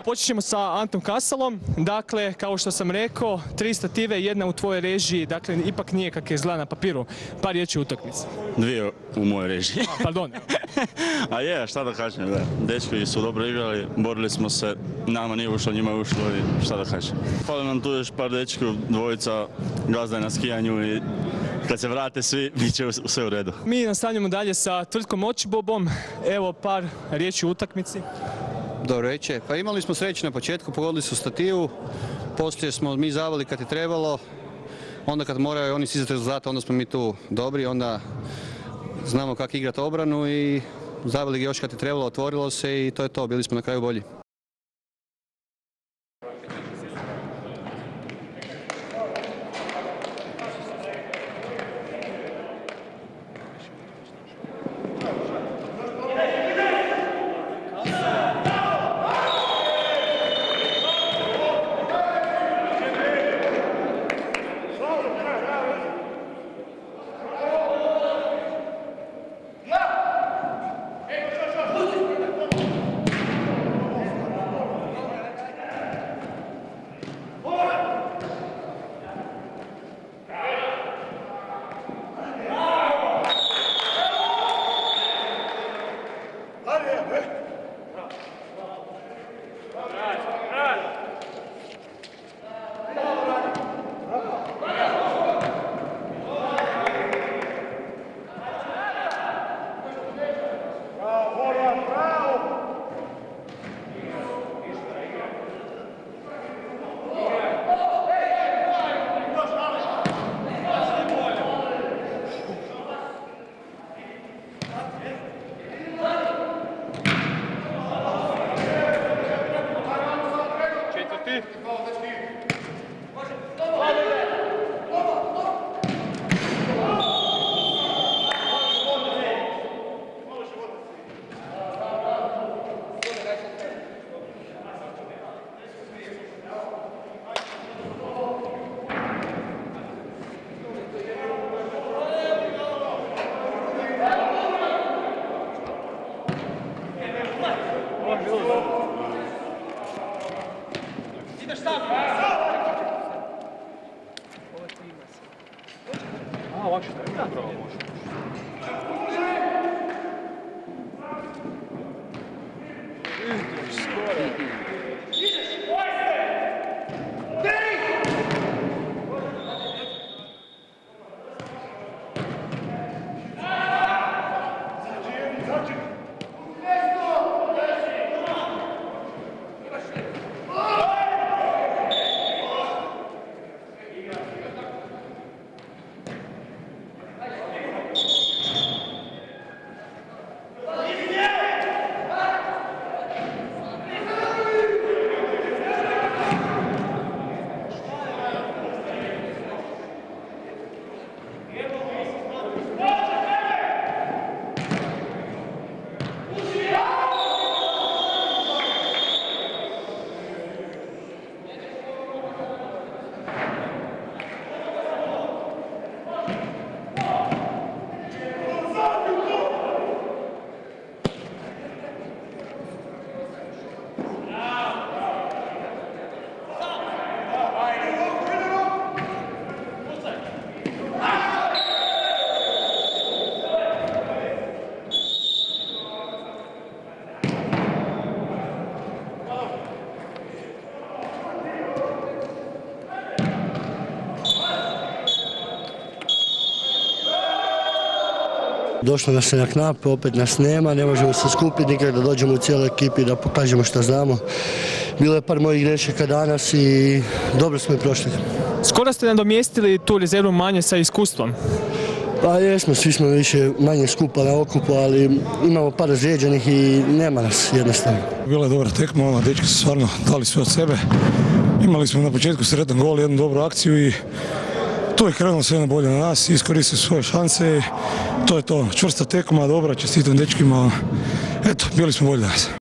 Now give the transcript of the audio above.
Počet ćemo sa Antom Kasalom. Dakle, kao što sam rekao, 3 stative, jedna u tvojoj režiji, dakle, ipak nije kak je izgleda na papiru. Par riječi utakmice. 2 u mojoj režiji. Pardon. A je, šta da kažem, da. Dečki su dobro igrali, borili smo se, nama nije ušlo, njima je ušlo i šta da kažem. Hvala nam tu još par dečki, dvojica, gazda je na skijanju i kad se vrate svi, bit će sve u redu. Mi nastavljamo dalje sa Tvrtkom Očibobom. Evo par riječi u utakmici. Dobro večer. Pa imali smo sreće na početku, pogodili su stativu, poslije smo mi zavali kad je trebalo, onda kad moraju oni stizati rezultate, onda smo mi tu dobri, onda znamo kako igrati obranu i zavali ga još kad je trebalo, otvorilo se i to je to, bili smo na kraju bolji. Došlo nas je na knap, opet nas nema, ne možemo se skupiti nikad da dođemo u cijeloj ekipi da pokažemo što znamo. Bilo je par mojih grešaka danas i dobro smo i prošli. Skoro ste nadomjestili tu rezervu manje sa iskustvom. Pa jesmo, svi smo više manje skupa na okupu, ali imamo par razrijeđenih i nema nas jednostavno. Bila je dobra tekma, dečki su stvarno dali sve od sebe. Imali smo na početku sretan gol, jednu dobru akciju i to je krenulo sve bolje na nas, iskoristili svoje šanse i to je to. Čvrsta tekma, dobra, čestitam dečkima. Eto, bili smo bolji danas.